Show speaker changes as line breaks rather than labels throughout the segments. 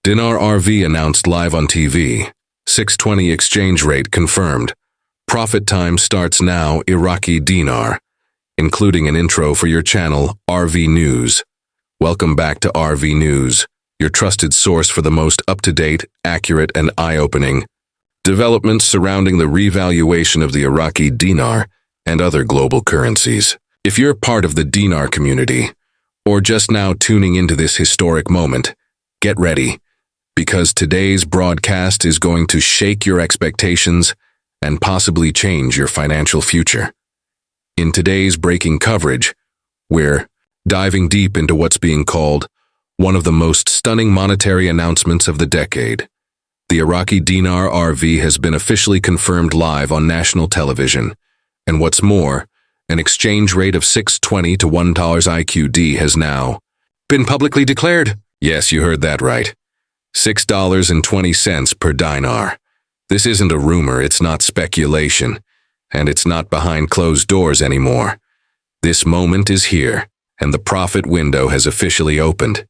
Dinar RV announced live on TV. 620 exchange rate confirmed. Profit time starts now, Iraqi Dinar, including an intro for your channel, RV News. Welcome back to RV News, your trusted source for the most up-to-date, accurate, and eye-opening developments surrounding the revaluation of the Iraqi dinar and other global currencies. If you're part of the dinar community, or just now tuning into this historic moment, get ready, because today's broadcast is going to shake your expectations and possibly change your financial future. In today's breaking coverage, we're diving deep into what's being called one of the most stunning monetary announcements of the decade. The Iraqi Dinar RV has been officially confirmed live on national television, and what's more, an exchange rate of 620 to $1 IQD has now been publicly declared. Yes, you heard that right. $6.20 per dinar. This isn't a rumor, it's not speculation, and it's not behind closed doors anymore. This moment is here, and the profit window has officially opened.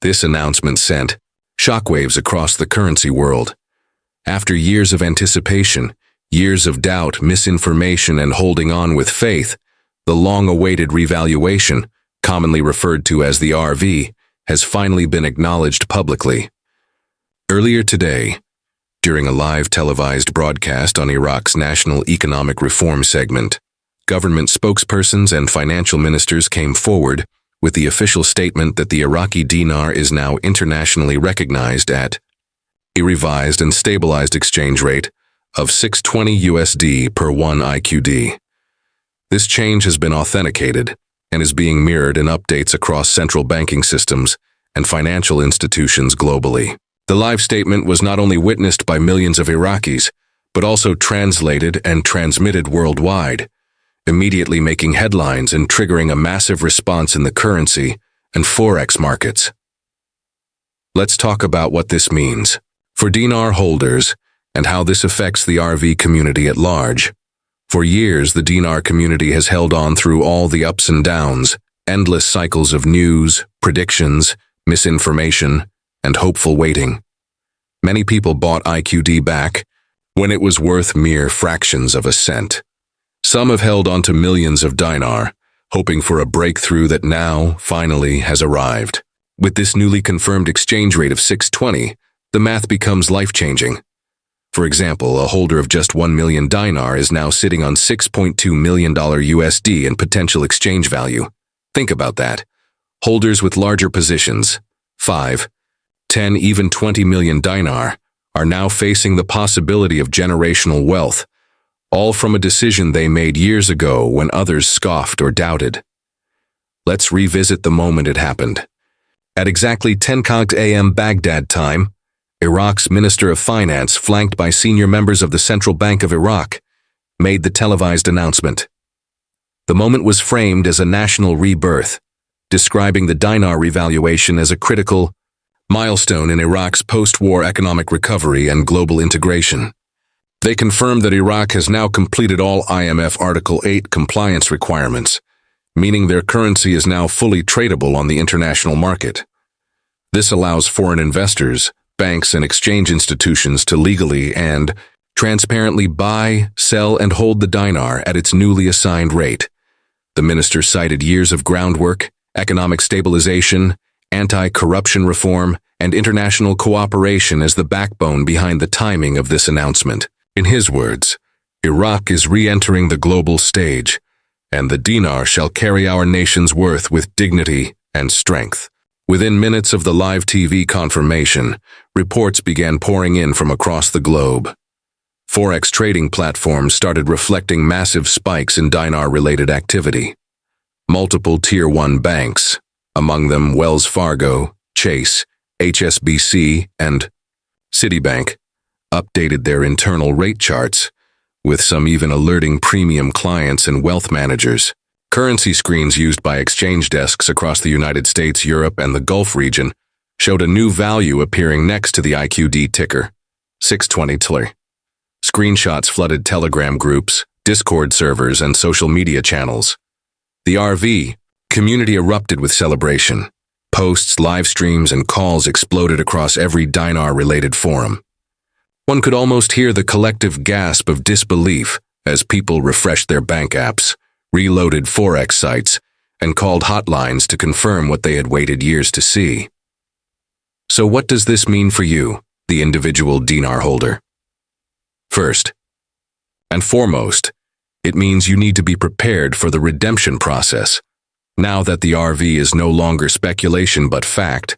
This announcement sent shockwaves across the currency world. After years of anticipation, years of doubt, misinformation, and holding on with faith, the long-awaited revaluation, commonly referred to as the RV, has finally been acknowledged publicly. Earlier today, during a live televised broadcast on Iraq's National Economic Reform segment, government spokespersons and financial ministers came forward with the official statement that the Iraqi dinar is now internationally recognized at a revised and stabilized exchange rate of 620 USD per 1 IQD. This change has been authenticated and is being mirrored in updates across central banking systems and financial institutions globally. The live statement was not only witnessed by millions of Iraqis, but also translated and transmitted worldwide, immediately making headlines and triggering a massive response in the currency and forex markets. Let's talk about what this means for dinar holders and how this affects the RV community at large. For years, the dinar community has held on through all the ups and downs, endless cycles of news, predictions, misinformation, and hopeful waiting. Many people bought IQD back when it was worth mere fractions of a cent. Some have held on to millions of dinar, hoping for a breakthrough that now, finally, has arrived. With this newly confirmed exchange rate of 620, the math becomes life-changing. For example, a holder of just 1 million dinar is now sitting on $6.2 million USD in potential exchange value. Think about that. Holders with larger positions, 5, 10, even 20 million dinar, are now facing the possibility of generational wealth, all from a decision they made years ago when others scoffed or doubted. Let's revisit the moment it happened. At exactly 10 a.m. Baghdad time, Iraq's Minister of Finance, flanked by senior members of the Central Bank of Iraq, made the televised announcement. The moment was framed as a national rebirth, describing the dinar revaluation as a critical milestone in Iraq's post-war economic recovery and global integration. They confirmed that Iraq has now completed all IMF Article 8 compliance requirements, meaning their currency is now fully tradable on the international market. This allows foreign investors, banks, and exchange institutions to legally and transparently buy, sell, and hold the dinar at its newly assigned rate. The minister cited years of groundwork, economic stabilization, anti-corruption reform, and international cooperation as the backbone behind the timing of this announcement. In his words, Iraq is re-entering the global stage, and the dinar shall carry our nation's worth with dignity and strength. Within minutes of the live TV confirmation, reports began pouring in from across the globe. Forex trading platforms started reflecting massive spikes in dinar-related activity. Multiple Tier 1 banks, among them Wells Fargo, Chase, HSBC, and Citibank, updated their internal rate charts, with some even alerting premium clients and wealth managers. Currency screens used by exchange desks across the United States, Europe, and the Gulf region showed a new value appearing next to the IQD ticker, 620 Screenshots flooded Telegram groups, Discord servers, and social media channels. The RV community erupted with celebration. Posts, live streams, and calls exploded across every dinar-related forum. One could almost hear the collective gasp of disbelief as people refreshed their bank apps, reloaded forex sites, and called hotlines to confirm what they had waited years to see. So what does this mean for you, the individual dinar holder? First and foremost, it means you need to be prepared for the redemption process. Now that the RV is no longer speculation but fact,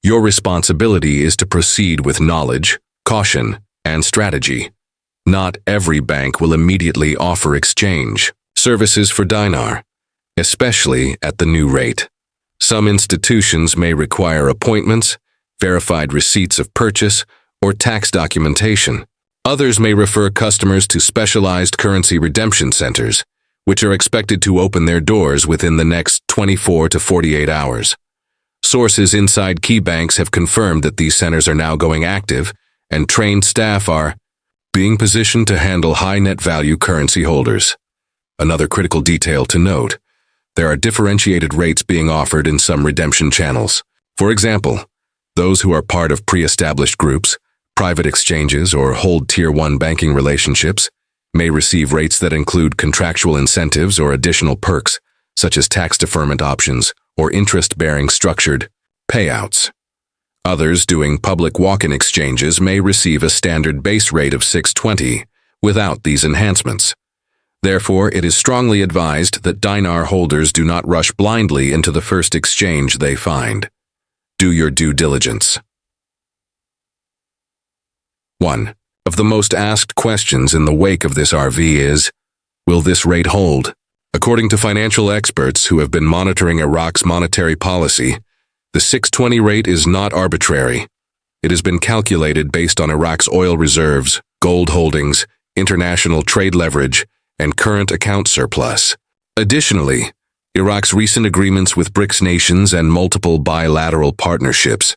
your responsibility is to proceed with knowledge, caution, and strategy. Not every bank will immediately offer exchange services for dinar, especially at the new rate. Some institutions may require appointments, verified receipts of purchase, or tax documentation. Others may refer customers to specialized currency redemption centers, which are expected to open their doors within the next 24 to 48 hours. Sources inside key banks have confirmed that these centers are now going active, and trained staff are being positioned to handle high net value currency holders. Another critical detail to note: there are differentiated rates being offered in some redemption channels. For example, those who are part of pre-established groups, private exchanges, or hold Tier 1 banking relationships may receive rates that include contractual incentives or additional perks, such as tax deferment options or interest-bearing structured payouts. Others doing public walk-in exchanges may receive a standard base rate of 620 without these enhancements. Therefore, it is strongly advised that dinar holders do not rush blindly into the first exchange they find. Do your due diligence. 1 of the most asked questions in the wake of this RV is, will this rate hold? According to financial experts who have been monitoring Iraq's monetary policy, the 620 rate is not arbitrary. It has been calculated based on Iraq's oil reserves, gold holdings, international trade leverage, and current account surplus. Additionally, Iraq's recent agreements with BRICS nations and multiple bilateral partnerships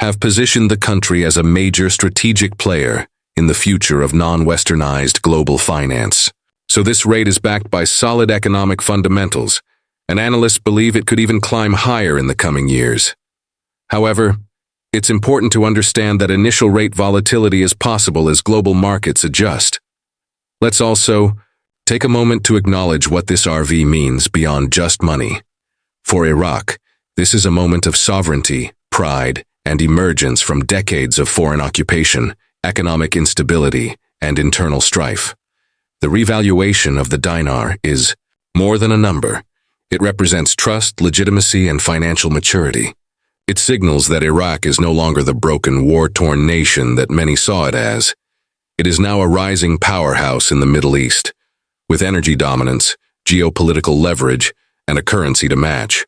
have positioned the country as a major strategic player in the future of non-westernized global finance. So this rate is backed by solid economic fundamentals, and analysts believe it could even climb higher in the coming years. However, it's important to understand that initial rate volatility is possible as global markets adjust. Let's also take a moment to acknowledge what this RV means beyond just money. For Iraq, this is a moment of sovereignty, pride, and emergence from decades of foreign occupation, economic instability, and internal strife. The revaluation of the dinar is more than a number. It represents trust, legitimacy, and financial maturity. It signals that Iraq is no longer the broken, war-torn nation that many saw it as. It is now a rising powerhouse in the Middle East, with energy dominance, geopolitical leverage, and a currency to match.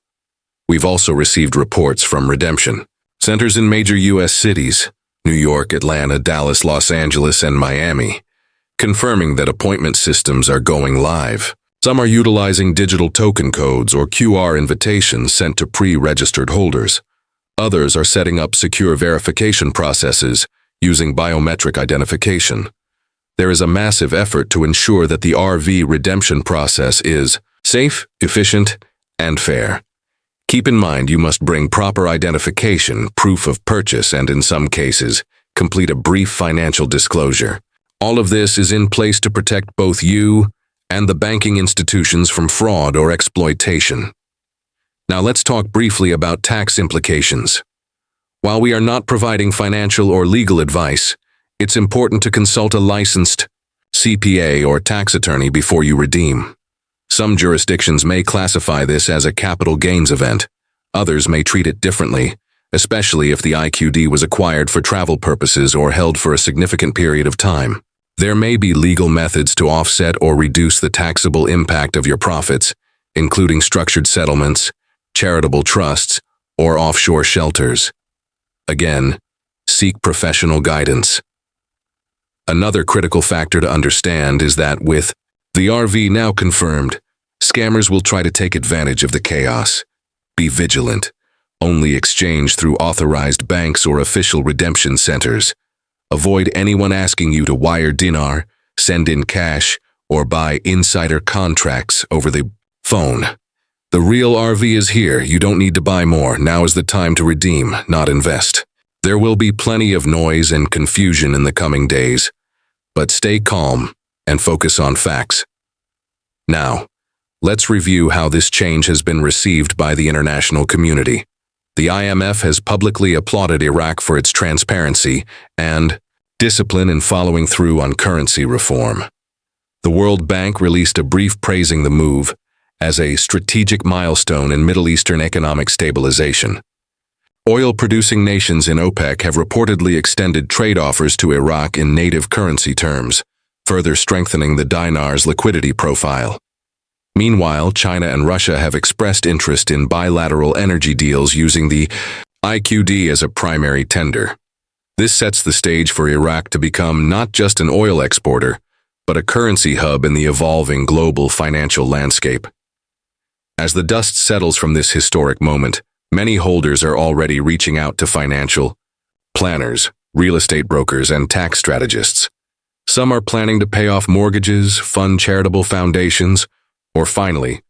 We've also received reports from redemption centers in major U.S. cities, New York, Atlanta, Dallas, Los Angeles, and Miami, confirming that appointment systems are going live. Some are utilizing digital token codes or QR invitations sent to pre-registered holders. Others are setting up secure verification processes using biometric identification. There is a massive effort to ensure that the RV redemption process is safe, efficient, and fair. Keep in mind you must bring proper identification, proof of purchase, and in some cases, complete a brief financial disclosure. All of this is in place to protect both you and the banking institutions from fraud or exploitation. Now let's talk briefly about tax implications. While we are not providing financial or legal advice, it's important to consult a licensed CPA or tax attorney before you redeem. Some jurisdictions may classify this as a capital gains event. Others may treat it differently, especially if the IQD was acquired for travel purposes or held for a significant period of time. There may be legal methods to offset or reduce the taxable impact of your profits, including structured settlements, charitable trusts, or offshore shelters. Again, seek professional guidance. Another critical factor to understand is that with the RV now confirmed, scammers will try to take advantage of the chaos. Be vigilant. Only exchange through authorized banks or official redemption centers. Avoid anyone asking you to wire dinar, send in cash, or buy insider contracts over the phone. The real RV is here. You don't need to buy more. Now is the time to redeem, not invest. There will be plenty of noise and confusion in the coming days, but stay calm and focus on facts. Now, let's review how this change has been received by the international community. The IMF has publicly applauded Iraq for its transparency and discipline in following through on currency reform. The World Bank released a brief praising the move as a strategic milestone in Middle Eastern economic stabilization. Oil-producing nations in OPEC have reportedly extended trade offers to Iraq in native currency terms, further strengthening the dinar's liquidity profile. Meanwhile, China and Russia have expressed interest in bilateral energy deals using the IQD as a primary tender. This sets the stage for Iraq to become not just an oil exporter, but a currency hub in the evolving global financial landscape. As the dust settles from this historic moment, many holders are already reaching out to financial planners, real estate brokers, and tax strategists. Some are planning to pay off mortgages, fund charitable foundations, or finally,